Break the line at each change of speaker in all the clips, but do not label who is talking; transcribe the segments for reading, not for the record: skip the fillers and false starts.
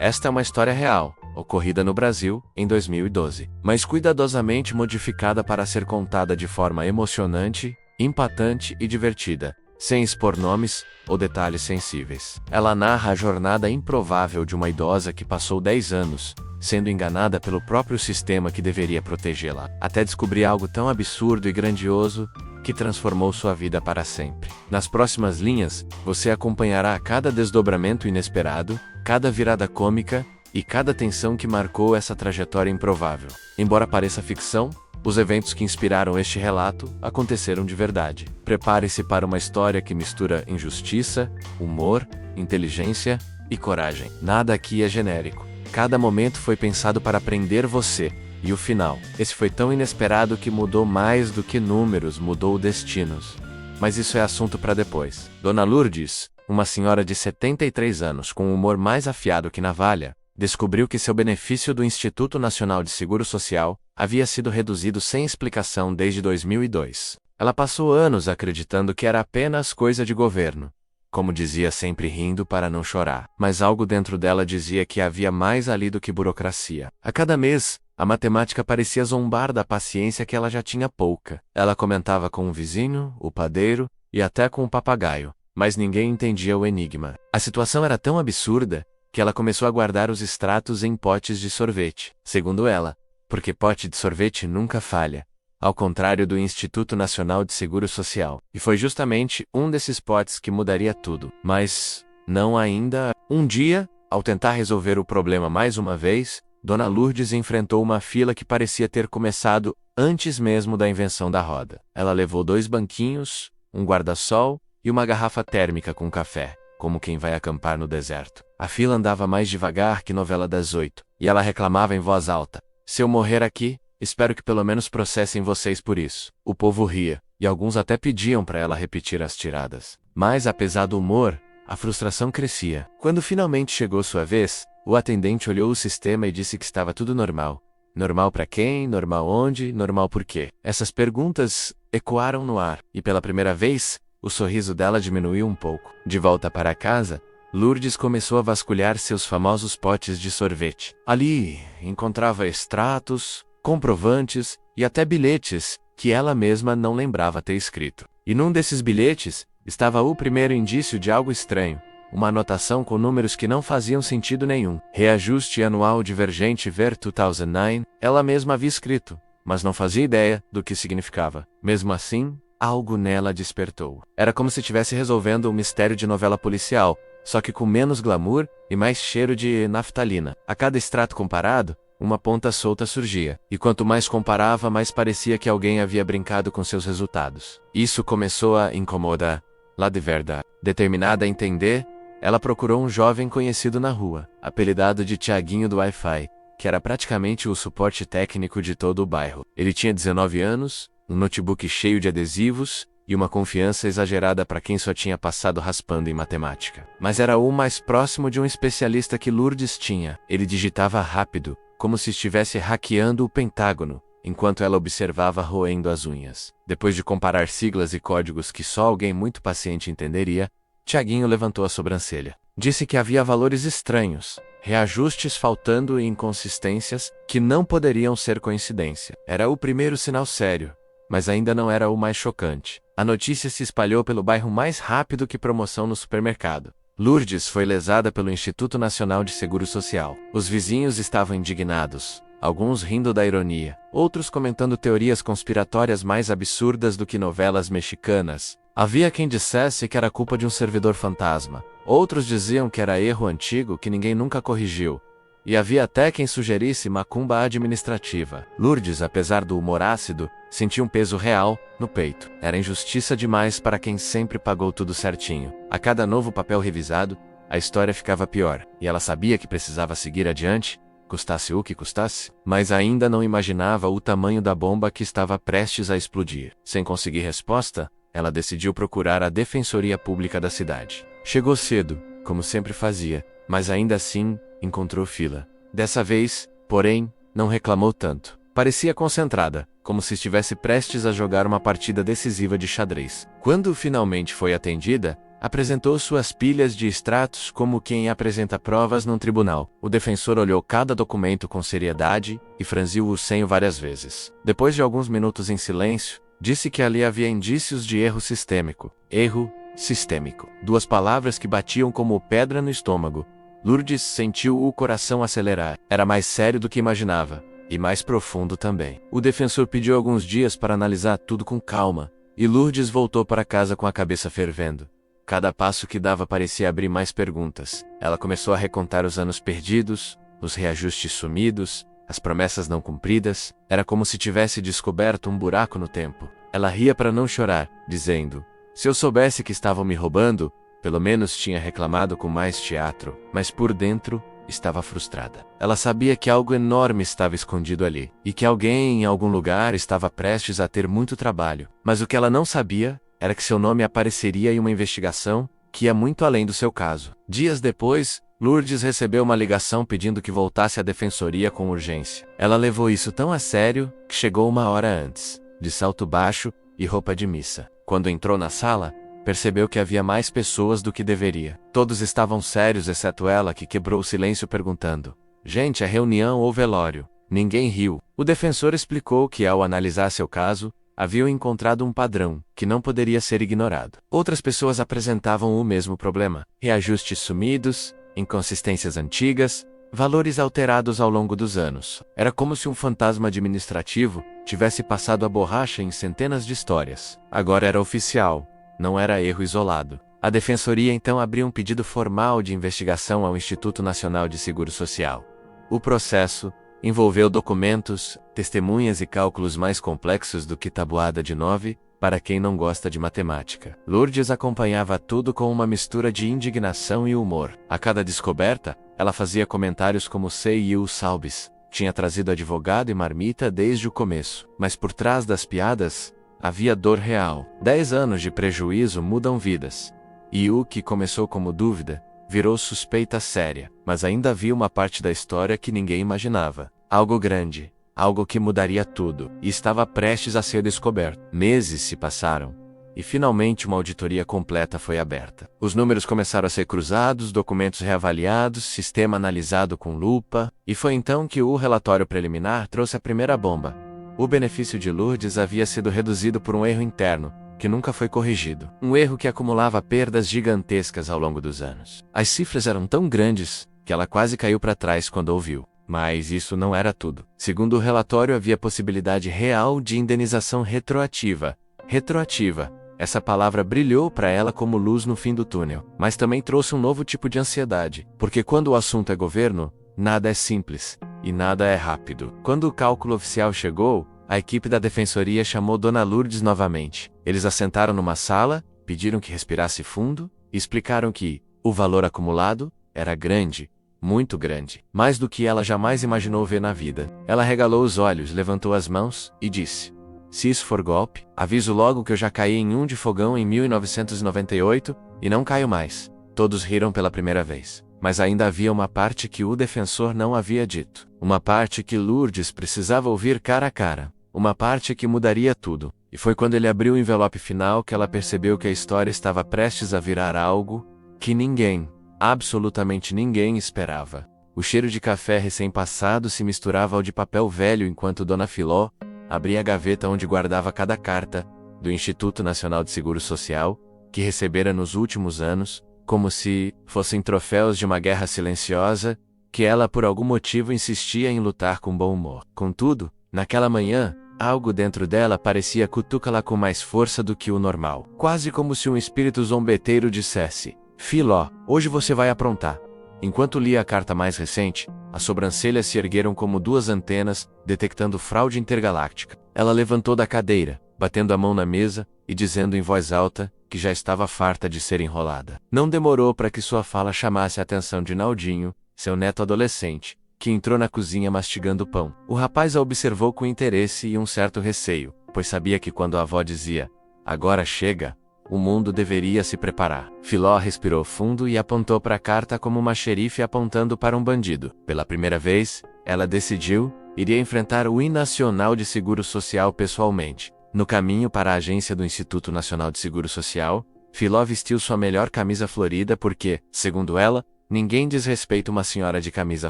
Esta é uma história real, ocorrida no Brasil, em 2012, mas cuidadosamente modificada para ser contada de forma emocionante, impactante e divertida, sem expor nomes ou detalhes sensíveis. Ela narra a jornada improvável de uma idosa que passou 10 anos, sendo enganada pelo próprio sistema que deveria protegê-la, até descobrir algo tão absurdo e grandioso que transformou sua vida para sempre. Nas próximas linhas, você acompanhará cada desdobramento inesperado, cada virada cômica e cada tensão que marcou essa trajetória improvável. Embora pareça ficção, os eventos que inspiraram este relato aconteceram de verdade. Prepare-se para uma história que mistura injustiça, humor, inteligência e coragem. Nada aqui é genérico. Cada momento foi pensado para prender você. E o final? Esse foi tão inesperado que mudou mais do que números, mudou destinos. Mas isso é assunto para depois. Dona Lourdes, uma senhora de 73 anos com um humor mais afiado que navalha, descobriu que seu benefício do Instituto Nacional de Seguro Social havia sido reduzido sem explicação desde 2002. Ela passou anos acreditando que era apenas coisa de governo, como dizia sempre rindo para não chorar. Mas algo dentro dela dizia que havia mais ali do que burocracia. A cada mês, a matemática parecia zombar da paciência que ela já tinha pouca. Ela comentava com o vizinho, o padeiro e até com o papagaio, mas ninguém entendia o enigma. A situação era tão absurda que ela começou a guardar os extratos em potes de sorvete. Segundo ela, porque pote de sorvete nunca falha, ao contrário do Instituto Nacional de Seguro Social. E foi justamente um desses potes que mudaria tudo. Mas, não ainda. Um dia, ao tentar resolver o problema mais uma vez, Dona Lourdes enfrentou uma fila que parecia ter começado antes mesmo da invenção da roda. Ela levou 2 banquinhos, um guarda-sol e uma garrafa térmica com café, como quem vai acampar no deserto. A fila andava mais devagar que novela das 8, e ela reclamava em voz alta: "Se eu morrer aqui, espero que pelo menos processem vocês por isso." O povo ria, e alguns até pediam para ela repetir as tiradas. Mas apesar do humor, a frustração crescia. Quando finalmente chegou sua vez, o atendente olhou o sistema e disse que estava tudo normal. Normal para quem? Normal onde? Normal por quê? Essas perguntas ecoaram no ar, e pela primeira vez, o sorriso dela diminuiu um pouco. De volta para casa, Lourdes começou a vasculhar seus famosos potes de sorvete. Ali, encontrava extratos, comprovantes e até bilhetes que ela mesma não lembrava ter escrito. E num desses bilhetes, estava o primeiro indício de algo estranho. Uma anotação com números que não faziam sentido nenhum. Reajuste anual divergente ver 2009, ela mesma havia escrito, mas não fazia ideia do que significava. Mesmo assim, algo nela despertou. Era como se estivesse resolvendo um mistério de novela policial, só que com menos glamour e mais cheiro de naftalina. A cada extrato comparado, uma ponta solta surgia, e quanto mais comparava, mais parecia que alguém havia brincado com seus resultados. Isso começou a incomodar. Lá de verdade, determinada a entender, ela procurou um jovem conhecido na rua, apelidado de Tiaguinho do Wi-Fi, que era praticamente o suporte técnico de todo o bairro. Ele tinha 19 anos, um notebook cheio de adesivos e uma confiança exagerada para quem só tinha passado raspando em matemática. Mas era o mais próximo de um especialista que Lourdes tinha. Ele digitava rápido, como se estivesse hackeando o Pentágono, enquanto ela observava roendo as unhas. Depois de comparar siglas e códigos que só alguém muito paciente entenderia, Tiaguinho levantou a sobrancelha. Disse que havia valores estranhos, reajustes faltando e inconsistências que não poderiam ser coincidência. Era o primeiro sinal sério, mas ainda não era o mais chocante. A notícia se espalhou pelo bairro mais rápido que promoção no supermercado. Lourdes foi lesada pelo Instituto Nacional de Seguro Social. Os vizinhos estavam indignados, alguns rindo da ironia, outros comentando teorias conspiratórias mais absurdas do que novelas mexicanas. Havia quem dissesse que era culpa de um servidor fantasma. Outros diziam que era erro antigo que ninguém nunca corrigiu. E havia até quem sugerisse macumba administrativa. Lourdes, apesar do humor ácido, sentia um peso real no peito. Era injustiça demais para quem sempre pagou tudo certinho. A cada novo papel revisado, a história ficava pior. E ela sabia que precisava seguir adiante, custasse o que custasse, mas ainda não imaginava o tamanho da bomba que estava prestes a explodir. Sem conseguir resposta, ela decidiu procurar a Defensoria Pública da cidade. Chegou cedo, como sempre fazia, mas ainda assim, encontrou fila. Dessa vez, porém, não reclamou tanto. Parecia concentrada, como se estivesse prestes a jogar uma partida decisiva de xadrez. Quando finalmente foi atendida, Apresentou suas pilhas de extratos como quem apresenta provas num tribunal. O defensor olhou cada documento com seriedade e franziu o senho várias vezes. Depois de alguns minutos em silêncio, disse que ali havia indícios de erro sistêmico. Erro sistêmico. Duas palavras que batiam como pedra no estômago. Lourdes sentiu o coração acelerar. Era mais sério do que imaginava. E mais profundo também. O defensor pediu alguns dias para analisar tudo com calma. E Lourdes voltou para casa com a cabeça fervendo. Cada passo que dava parecia abrir mais perguntas. Ela começou a recontar os anos perdidos, os reajustes sumidos, as promessas não cumpridas. Era como se tivesse descoberto um buraco no tempo. Ela ria para não chorar, dizendo: se eu soubesse que estavam me roubando, pelo menos tinha reclamado com mais teatro. Mas por dentro, estava frustrada. Ela sabia que algo enorme estava escondido ali, e que alguém em algum lugar estava prestes a ter muito trabalho. Mas o que ela não sabia era que seu nome apareceria em uma investigação que ia muito além do seu caso. Dias depois, Lourdes recebeu uma ligação pedindo que voltasse à defensoria com urgência. Ela levou isso tão a sério que chegou uma hora antes, de salto baixo e roupa de missa. Quando entrou na sala, percebeu que havia mais pessoas do que deveria. Todos estavam sérios, exceto ela, que quebrou o silêncio perguntando: gente, é reunião ou velório? Ninguém riu. O defensor explicou que, ao analisar seu caso, haviam encontrado um padrão que não poderia ser ignorado. Outras pessoas apresentavam o mesmo problema: reajustes sumidos, inconsistências antigas, valores alterados ao longo dos anos. Era como se um fantasma administrativo tivesse passado a borracha em centenas de histórias. Agora era oficial, não era erro isolado. A defensoria então abriu um pedido formal de investigação ao Instituto Nacional de Seguro Social. O processo envolveu documentos, testemunhas e cálculos mais complexos do que tabuada de 9, para quem não gosta de matemática. Lourdes acompanhava tudo com uma mistura de indignação e humor. A cada descoberta, ela fazia comentários como sei o Salbis tinha trazido advogado e marmita desde o começo. Mas por trás das piadas, havia dor real. 10 anos de prejuízo mudam vidas. E o que começou como dúvida, virou suspeita séria. Mas ainda havia uma parte da história que ninguém imaginava. Algo grande, algo que mudaria tudo, e estava prestes a ser descoberto. Meses se passaram, e finalmente uma auditoria completa foi aberta. Os números começaram a ser cruzados, documentos reavaliados, sistema analisado com lupa, e foi então que o relatório preliminar trouxe a primeira bomba. O benefício de Lourdes havia sido reduzido por um erro interno, que nunca foi corrigido. Um erro que acumulava perdas gigantescas ao longo dos anos. As cifras eram tão grandes, que ela quase caiu para trás quando ouviu. Mas isso não era tudo. Segundo o relatório, havia possibilidade real de indenização retroativa. Retroativa. Essa palavra brilhou para ela como luz no fim do túnel. Mas também trouxe um novo tipo de ansiedade. Porque quando o assunto é governo, nada é simples. E nada é rápido. Quando o cálculo oficial chegou, a equipe da defensoria chamou Dona Lourdes novamente. Eles assentaram numa sala, pediram que respirasse fundo, e explicaram que o valor acumulado era grande. Muito grande, mais do que ela jamais imaginou ver na vida. Ela regalou os olhos, levantou as mãos e disse: se isso for golpe, aviso logo que eu já caí em um de fogão em 1998 e não caio mais. Todos riram pela primeira vez. Mas ainda havia uma parte que o defensor não havia dito. Uma parte que Lourdes precisava ouvir cara a cara. Uma parte que mudaria tudo. E foi quando ele abriu o envelope final que ela percebeu que a história estava prestes a virar algo que ninguém, absolutamente ninguém esperava. O cheiro de café recém-passado se misturava ao de papel velho enquanto Dona Filó abria a gaveta onde guardava cada carta do Instituto Nacional de Seguro Social que recebera nos últimos anos, como se fossem troféus de uma guerra silenciosa que ela por algum motivo insistia em lutar com bom humor. Contudo, naquela manhã, algo dentro dela parecia cutucá-la com mais força do que o normal. Quase como se um espírito zombeteiro dissesse: Filó, hoje você vai aprontar. Enquanto lia a carta mais recente, as sobrancelhas se ergueram como duas antenas, detectando fraude intergaláctica. Ela levantou da cadeira, batendo a mão na mesa e dizendo em voz alta que já estava farta de ser enrolada. Não demorou para que sua fala chamasse a atenção de Naldinho, seu neto adolescente, que entrou na cozinha mastigando pão. O rapaz a observou com interesse e um certo receio, pois sabia que quando a avó dizia: agora chega, o mundo deveria se preparar. Filó respirou fundo e apontou para a carta como uma xerife apontando para um bandido. Pela primeira vez, ela decidiu, iria enfrentar o Nacional de Seguro Social pessoalmente. No caminho para a agência do Instituto Nacional de Seguro Social, Filó vestiu sua melhor camisa florida porque, segundo ela, ninguém desrespeita uma senhora de camisa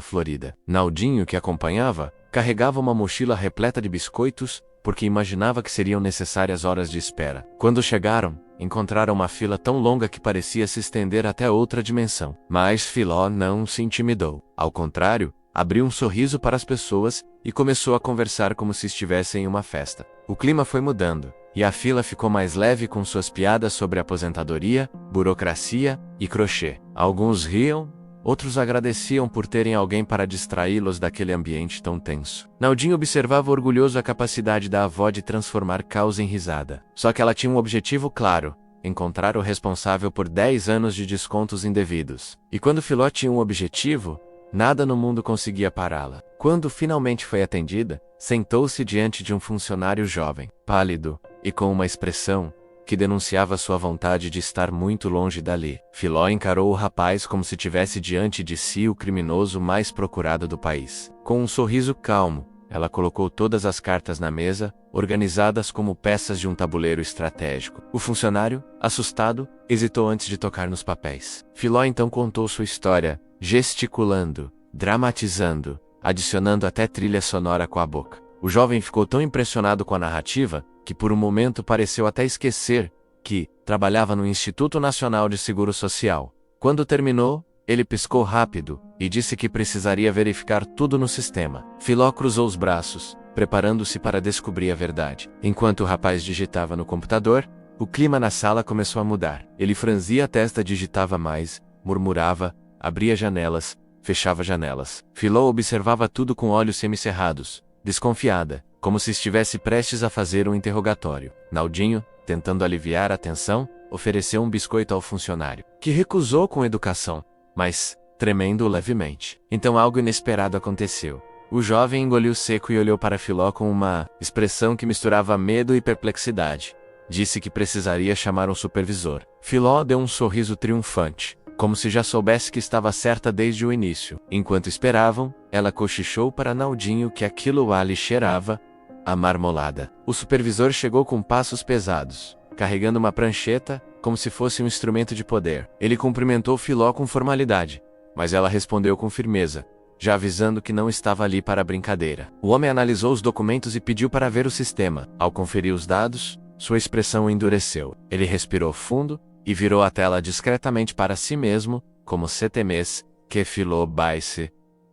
florida. Naldinho, que acompanhava, carregava uma mochila repleta de biscoitos, porque imaginava que seriam necessárias horas de espera. Quando chegaram, encontraram uma fila tão longa que parecia se estender até outra dimensão. Mas Filó não se intimidou. Ao contrário, abriu um sorriso para as pessoas e começou a conversar como se estivesse em uma festa. O clima foi mudando, e a fila ficou mais leve com suas piadas sobre aposentadoria, burocracia e crochê. Alguns riam, outros agradeciam por terem alguém para distraí-los daquele ambiente tão tenso. Naldinho observava orgulhoso a capacidade da avó de transformar caos em risada. Só que ela tinha um objetivo claro: encontrar o responsável por 10 anos de descontos indevidos. E quando Filó tinha um objetivo, nada no mundo conseguia pará-la. Quando finalmente foi atendida, sentou-se diante de um funcionário jovem, pálido e com uma expressão que denunciava sua vontade de estar muito longe dali. Filó encarou o rapaz como se tivesse diante de si o criminoso mais procurado do país. Com um sorriso calmo, ela colocou todas as cartas na mesa, organizadas como peças de um tabuleiro estratégico. O funcionário, assustado, hesitou antes de tocar nos papéis. Filó então contou sua história, gesticulando, dramatizando, adicionando até trilha sonora com a boca. O jovem ficou tão impressionado com a narrativa que por um momento pareceu até esquecer que trabalhava no Instituto Nacional de Seguro Social. Quando terminou, ele piscou rápido e disse que precisaria verificar tudo no sistema. Filó cruzou os braços, preparando-se para descobrir a verdade. Enquanto o rapaz digitava no computador, o clima na sala começou a mudar. Ele franzia a testa, digitava mais, murmurava, abria janelas, fechava janelas. Filó observava tudo com olhos semicerrados, desconfiada, como se estivesse prestes a fazer um interrogatório. Naldinho, tentando aliviar a tensão, ofereceu um biscoito ao funcionário, que recusou com educação, mas tremendo levemente. Então algo inesperado aconteceu. O jovem engoliu seco e olhou para Filó com uma expressão que misturava medo e perplexidade. Disse que precisaria chamar um supervisor. Filó deu um sorriso triunfante, como se já soubesse que estava certa desde o início. Enquanto esperavam, ela cochichou para Naldinho que aquilo ali cheirava a marmolada. O supervisor chegou com passos pesados, carregando uma prancheta, como se fosse um instrumento de poder. Ele cumprimentou Filó com formalidade, mas ela respondeu com firmeza, já avisando que não estava ali para brincadeira. O homem analisou os documentos e pediu para ver o sistema. Ao conferir os dados, sua expressão endureceu. Ele respirou fundo e virou a tela discretamente para si mesmo, como se temesse que Filó baisse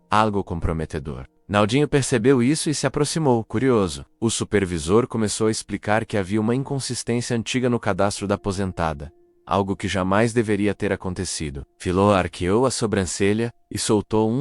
algo comprometedor. Naldinho percebeu isso e se aproximou, curioso. O supervisor começou a explicar que havia uma inconsistência antiga no cadastro da aposentada, algo que jamais deveria ter acontecido. Filó arqueou a sobrancelha e soltou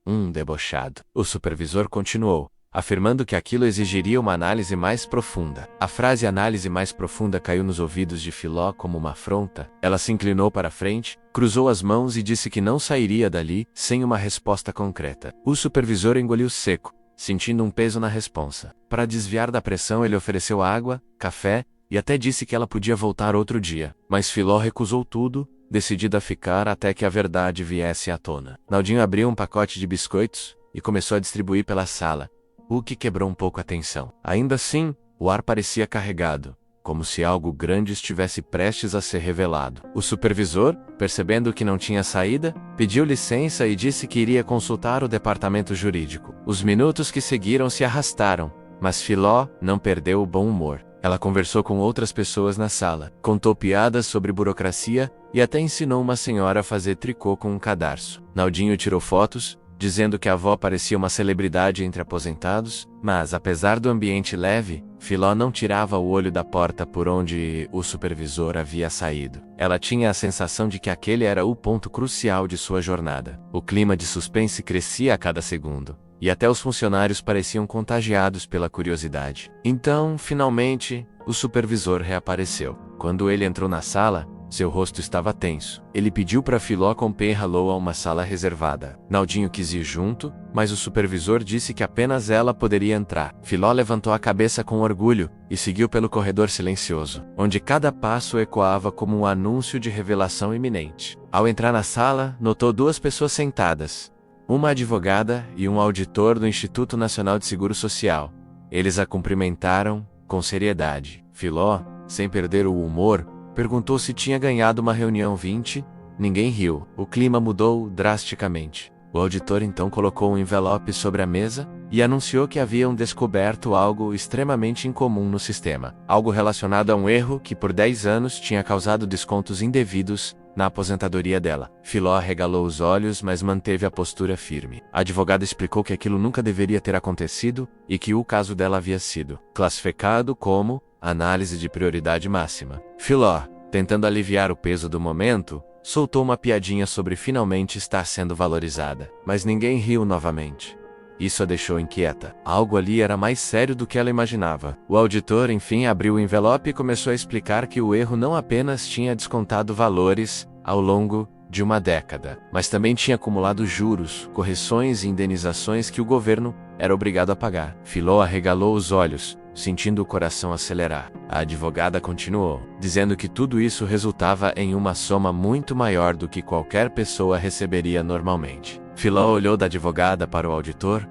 um debochado. O supervisor continuou, afirmando que aquilo exigiria uma análise mais profunda. A frase análise mais profunda caiu nos ouvidos de Filó como uma afronta. Ela se inclinou para frente, cruzou as mãos e disse que não sairia dali sem uma resposta concreta. O supervisor engoliu seco, sentindo um peso na responsa. Para desviar da pressão, ele ofereceu água, café e até disse que ela podia voltar outro dia. Mas Filó recusou tudo, decidida a ficar até que a verdade viesse à tona. Naldinho abriu um pacote de biscoitos e começou a distribuir pela sala, o que quebrou um pouco a tensão. Ainda assim, o ar parecia carregado, como se algo grande estivesse prestes a ser revelado. O supervisor, percebendo que não tinha saída, pediu licença e disse que iria consultar o departamento jurídico. Os minutos que seguiram se arrastaram, mas Filó não perdeu o bom humor. Ela conversou com outras pessoas na sala, contou piadas sobre burocracia e até ensinou uma senhora a fazer tricô com um cadarço. Naldinho tirou fotos, dizendo que a avó parecia uma celebridade entre aposentados, mas apesar do ambiente leve, Filó não tirava o olho da porta por onde o supervisor havia saído. Ela tinha a sensação de que aquele era o ponto crucial de sua jornada. O clima de suspense crescia a cada segundo, e até os funcionários pareciam contagiados pela curiosidade. Então, finalmente, o supervisor reapareceu. Quando ele entrou na sala, seu rosto estava tenso. Ele pediu para Filó acompanhá-lo a uma sala reservada. Naldinho quis ir junto, mas o supervisor disse que apenas ela poderia entrar. Filó levantou a cabeça com orgulho e seguiu pelo corredor silencioso, onde cada passo ecoava como um anúncio de revelação iminente. Ao entrar na sala, notou duas pessoas sentadas, uma advogada e um auditor do Instituto Nacional de Seguro Social. Eles a cumprimentaram com seriedade. Filó, sem perder o humor, perguntou se tinha ganhado uma reunião 20. Ninguém riu. O clima mudou drasticamente. O auditor então colocou um envelope sobre a mesa e anunciou que haviam descoberto algo extremamente incomum no sistema. Algo relacionado a um erro que por 10 anos tinha causado descontos indevidos na aposentadoria dela. Filó arregalou os olhos, mas manteve a postura firme. A advogada explicou que aquilo nunca deveria ter acontecido e que o caso dela havia sido classificado como análise de prioridade máxima. Filó, tentando aliviar o peso do momento, soltou uma piadinha sobre finalmente estar sendo valorizada. Mas ninguém riu novamente. Isso a deixou inquieta. Algo ali era mais sério do que ela imaginava. O auditor, enfim, abriu o envelope e começou a explicar que o erro não apenas tinha descontado valores ao longo de uma década, mas também tinha acumulado juros, correções e indenizações que o governo era obrigado a pagar. Filó arregalou os olhos, sentindo o coração acelerar. A advogada continuou, dizendo que tudo isso resultava em uma soma muito maior do que qualquer pessoa receberia normalmente. Filó olhou da advogada para o auditor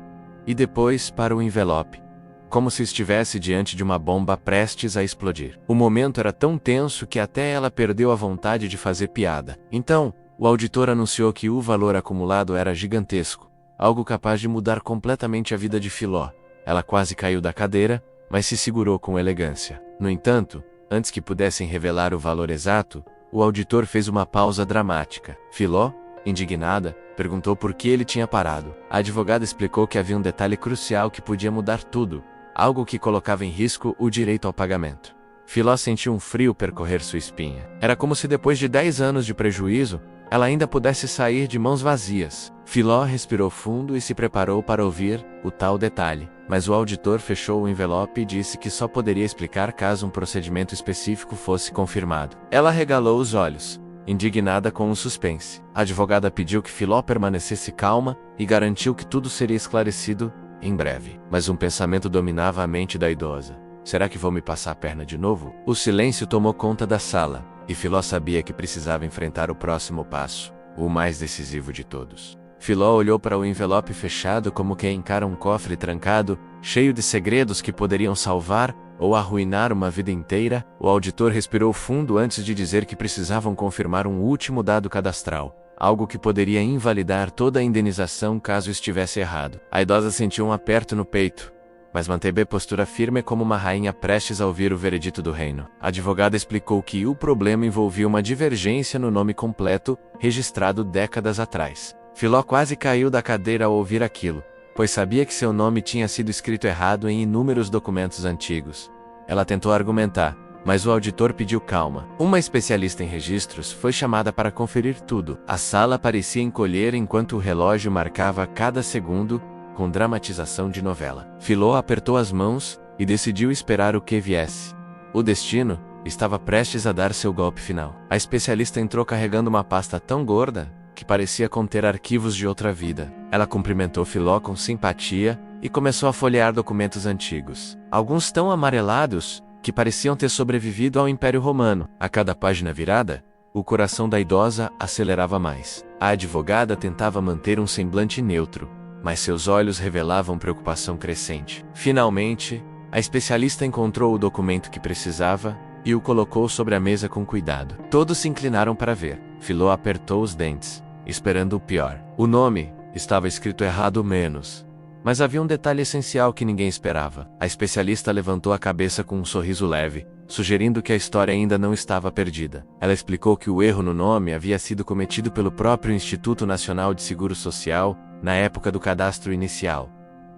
e depois para o envelope, como se estivesse diante de uma bomba prestes a explodir. O momento era tão tenso que até ela perdeu a vontade de fazer piada. Então, o auditor anunciou que o valor acumulado era gigantesco, algo capaz de mudar completamente a vida de Filó. Ela quase caiu da cadeira, mas se segurou com elegância. No entanto, antes que pudessem revelar o valor exato, o auditor fez uma pausa dramática. Filó, indignada, perguntou por que ele tinha parado. A advogada explicou que havia um detalhe crucial que podia mudar tudo, algo que colocava em risco o direito ao pagamento. Filó sentiu um frio percorrer sua espinha. Era como se depois de 10 anos de prejuízo, ela ainda pudesse sair de mãos vazias. Filó respirou fundo e se preparou para ouvir o tal detalhe. Mas o auditor fechou o envelope e disse que só poderia explicar caso um procedimento específico fosse confirmado. Ela arregalou os olhos, indignada com o suspense. A advogada pediu que Filó permanecesse calma e garantiu que tudo seria esclarecido em breve. Mas um pensamento dominava a mente da idosa. Será que vou me passar a perna de novo? O silêncio tomou conta da sala, e Filó sabia que precisava enfrentar o próximo passo, o mais decisivo de todos. Filó olhou para o envelope fechado como quem encara um cofre trancado, cheio de segredos que poderiam salvar ou arruinar uma vida inteira. O auditor respirou fundo antes de dizer que precisavam confirmar um último dado cadastral, algo que poderia invalidar toda a indenização caso estivesse errado. A idosa sentiu um aperto no peito, mas manteve a postura firme como uma rainha prestes a ouvir o veredito do reino. A advogada explicou que o problema envolvia uma divergência no nome completo, registrado décadas atrás. Filó quase caiu da cadeira ao ouvir aquilo, pois sabia que seu nome tinha sido escrito errado em inúmeros documentos antigos. Ela tentou argumentar, mas o auditor pediu calma. Uma especialista em registros foi chamada para conferir tudo. A sala parecia encolher enquanto o relógio marcava cada segundo, com dramatização de novela. Filó apertou as mãos e decidiu esperar o que viesse. O destino estava prestes a dar seu golpe final. A especialista entrou carregando uma pasta tão gorda que parecia conter arquivos de outra vida. Ela cumprimentou Filó com simpatia e começou a folhear documentos antigos. Alguns tão amarelados que pareciam ter sobrevivido ao Império Romano. A cada página virada, o coração da idosa acelerava mais. A advogada tentava manter um semblante neutro, mas seus olhos revelavam preocupação crescente. Finalmente, a especialista encontrou o documento que precisava e o colocou sobre a mesa com cuidado. Todos se inclinaram para ver. Filó apertou os dentes, esperando o pior. O nome estava escrito errado menos, mas havia um detalhe essencial que ninguém esperava. A especialista levantou a cabeça com um sorriso leve, sugerindo que a história ainda não estava perdida. Ela explicou que o erro no nome havia sido cometido pelo próprio Instituto Nacional de Seguro Social na época do cadastro inicial.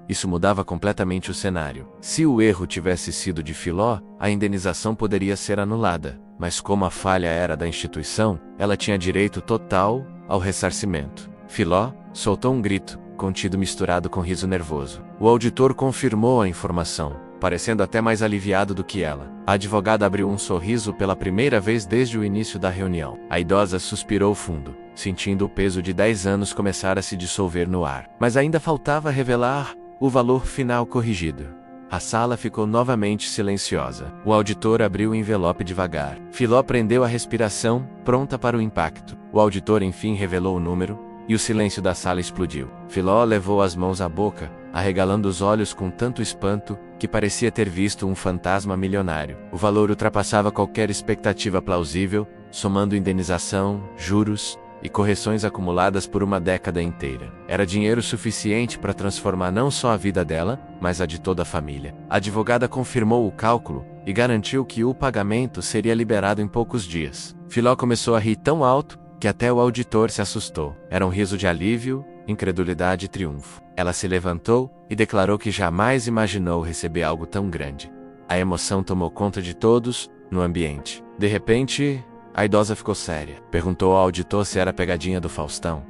Isso mudava completamente o cenário. Se o erro tivesse sido de Filó, a indenização poderia ser anulada, mas como a falha era da instituição, ela tinha direito total ao ressarcimento. Filó soltou um grito, contido misturado com riso nervoso. O auditor confirmou a informação, parecendo até mais aliviado do que ela. A advogada abriu um sorriso pela primeira vez desde o início da reunião. A idosa suspirou fundo, sentindo o peso de 10 anos começar a se dissolver no ar. Mas ainda faltava revelar o valor final corrigido. A sala ficou novamente silenciosa. O auditor abriu o envelope devagar. Filó prendeu a respiração, pronta para o impacto. O auditor enfim revelou o número, e o silêncio da sala explodiu. Filó levou as mãos à boca, arregalando os olhos com tanto espanto, que parecia ter visto um fantasma milionário. O valor ultrapassava qualquer expectativa plausível, somando indenização, juros e correções acumuladas por uma década inteira. Era dinheiro suficiente para transformar não só a vida dela, mas a de toda a família. A advogada confirmou o cálculo e garantiu que o pagamento seria liberado em poucos dias. Filó começou a rir tão alto que até o auditor se assustou. Era um riso de alívio, incredulidade e triunfo. Ela se levantou e declarou que jamais imaginou receber algo tão grande. A emoção tomou conta de todos no ambiente. De repente, a idosa ficou séria. Perguntou ao auditor se era pegadinha do Faustão.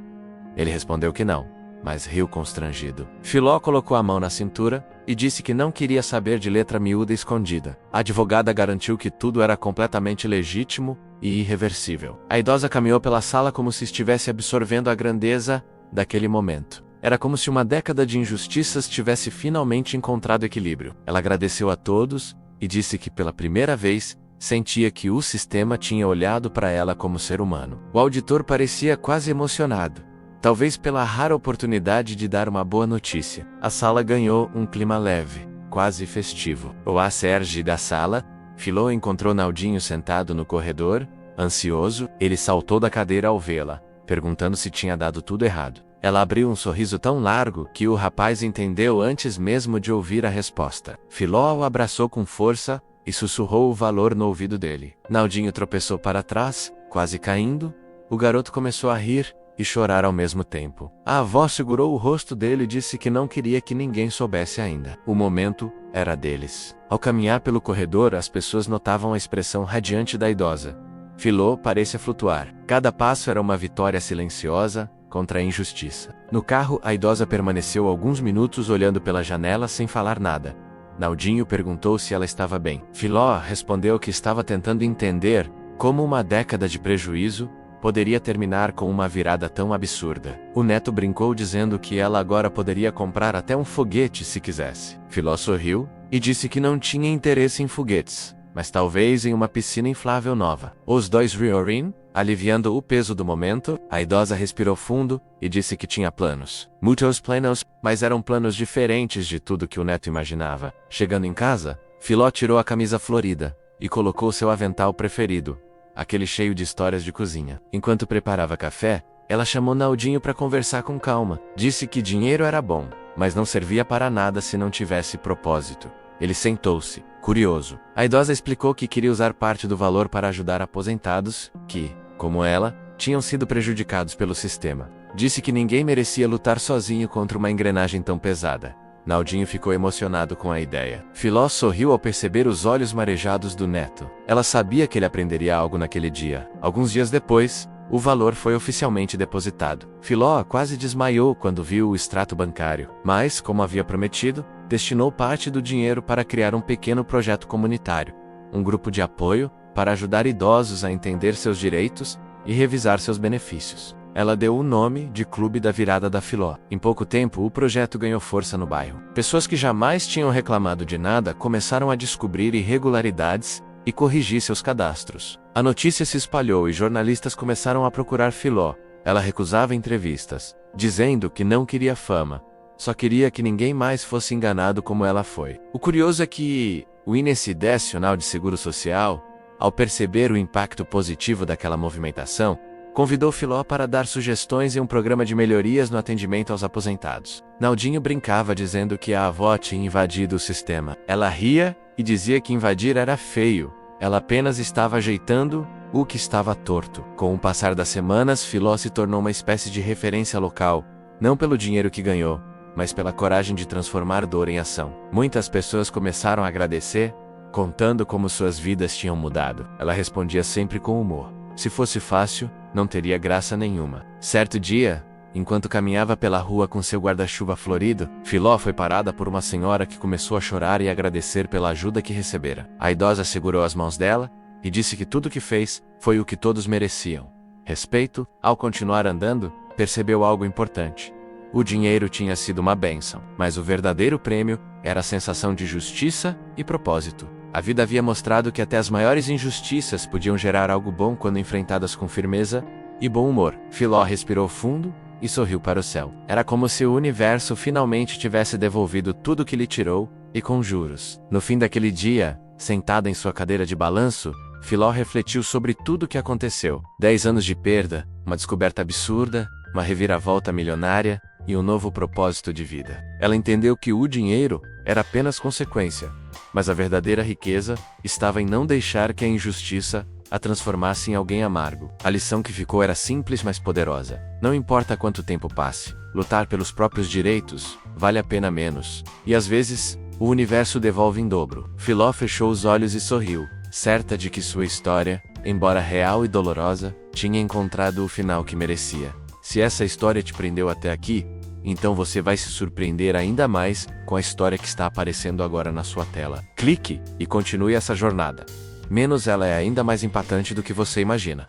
Ele respondeu que não, mas riu constrangido. Filó colocou a mão na cintura e disse que não queria saber de letra miúda escondida. A advogada garantiu que tudo era completamente legítimo e irreversível. A idosa caminhou pela sala como se estivesse absorvendo a grandeza daquele momento. Era como se uma década de injustiças tivesse finalmente encontrado equilíbrio. Ela agradeceu a todos e disse que pela primeira vez sentia que o sistema tinha olhado para ela como ser humano. O auditor parecia quase emocionado, talvez pela rara oportunidade de dar uma boa notícia. A sala ganhou um clima leve, quase festivo. O acerge da sala, Filó encontrou Naldinho sentado no corredor, ansioso. Ele saltou da cadeira ao vê-la, perguntando se tinha dado tudo errado. Ela abriu um sorriso tão largo que o rapaz entendeu antes mesmo de ouvir a resposta. Filó o abraçou com força e sussurrou o valor no ouvido dele. Naldinho tropeçou para trás, quase caindo. O garoto começou a rir e chorar ao mesmo tempo. A avó segurou o rosto dele e disse que não queria que ninguém soubesse ainda. O momento era deles. Ao caminhar pelo corredor, as pessoas notavam a expressão radiante da idosa. Filó parecia flutuar. Cada passo era uma vitória silenciosa contra a injustiça. No carro, a idosa permaneceu alguns minutos olhando pela janela sem falar nada. Naldinho perguntou se ela estava bem. Filó respondeu que estava tentando entender como uma década de prejuízo poderia terminar com uma virada tão absurda. O neto brincou dizendo que ela agora poderia comprar até um foguete se quisesse. Filó sorriu e disse que não tinha interesse em foguetes, mas talvez em uma piscina inflável nova. Os dois riram, aliviando o peso do momento. A idosa respirou fundo e disse que tinha planos. Muitos planos, mas eram planos diferentes de tudo que o neto imaginava. Chegando em casa, Filó tirou a camisa florida e colocou seu avental preferido, aquele cheio de histórias de cozinha. Enquanto preparava café, ela chamou Naldinho para conversar com calma. Disse que dinheiro era bom, mas não servia para nada se não tivesse propósito. Ele sentou-se, curioso. A idosa explicou que queria usar parte do valor para ajudar aposentados que, como ela, tinham sido prejudicados pelo sistema. Disse que ninguém merecia lutar sozinho contra uma engrenagem tão pesada. Naldinho ficou emocionado com a ideia. Filó sorriu ao perceber os olhos marejados do neto. Ela sabia que ele aprenderia algo naquele dia. Alguns dias depois, o valor foi oficialmente depositado. Filó quase desmaiou quando viu o extrato bancário, mas, como havia prometido, destinou parte do dinheiro para criar um pequeno projeto comunitário, um grupo de apoio para ajudar idosos a entender seus direitos e revisar seus benefícios. Ela deu o nome de Clube da Virada da Filó. Em pouco tempo, o projeto ganhou força no bairro. Pessoas que jamais tinham reclamado de nada começaram a descobrir irregularidades e corrigir seus cadastros. A notícia se espalhou e jornalistas começaram a procurar Filó. Ela recusava entrevistas, dizendo que não queria fama, só queria que ninguém mais fosse enganado como ela foi. O curioso é que o INSS Nacional de Seguro Social, ao perceber o impacto positivo daquela movimentação, convidou Filó para dar sugestões em um programa de melhorias no atendimento aos aposentados. Naldinho brincava dizendo que a avó tinha invadido o sistema. Ela ria e dizia que invadir era feio. Ela apenas estava ajeitando o que estava torto. Com o passar das semanas, Filó se tornou uma espécie de referência local, não pelo dinheiro que ganhou, mas pela coragem de transformar dor em ação. Muitas pessoas começaram a agradecer, contando como suas vidas tinham mudado. Ela respondia sempre com humor. Se fosse fácil, não teria graça nenhuma. Certo dia, enquanto caminhava pela rua com seu guarda-chuva florido, Filó foi parada por uma senhora que começou a chorar e agradecer pela ajuda que recebera. A idosa segurou as mãos dela e disse que tudo que fez foi o que todos mereciam: respeito. Ao continuar andando, percebeu algo importante. O dinheiro tinha sido uma bênção, mas o verdadeiro prêmio era a sensação de justiça e propósito. A vida havia mostrado que até as maiores injustiças podiam gerar algo bom quando enfrentadas com firmeza e bom humor. Filó respirou fundo e sorriu para o céu. Era como se o universo finalmente tivesse devolvido tudo que lhe tirou, e com juros. No fim daquele dia, sentada em sua cadeira de balanço, Filó refletiu sobre tudo o que aconteceu. 10 anos de perda, uma descoberta absurda, uma reviravolta milionária e um novo propósito de vida. Ela entendeu que o dinheiro era apenas consequência, mas a verdadeira riqueza estava em não deixar que a injustiça a transformasse em alguém amargo. A lição que ficou era simples, mas poderosa. Não importa quanto tempo passe, lutar pelos próprios direitos vale a pena menos. E às vezes, o universo devolve em dobro. Filó fechou os olhos e sorriu, certa de que sua história, embora real e dolorosa, tinha encontrado o final que merecia. Se essa história te prendeu até aqui, então você vai se surpreender ainda mais com a história que está aparecendo agora na sua tela. Clique e continue essa jornada. Menos ela é ainda mais impactante do que você imagina.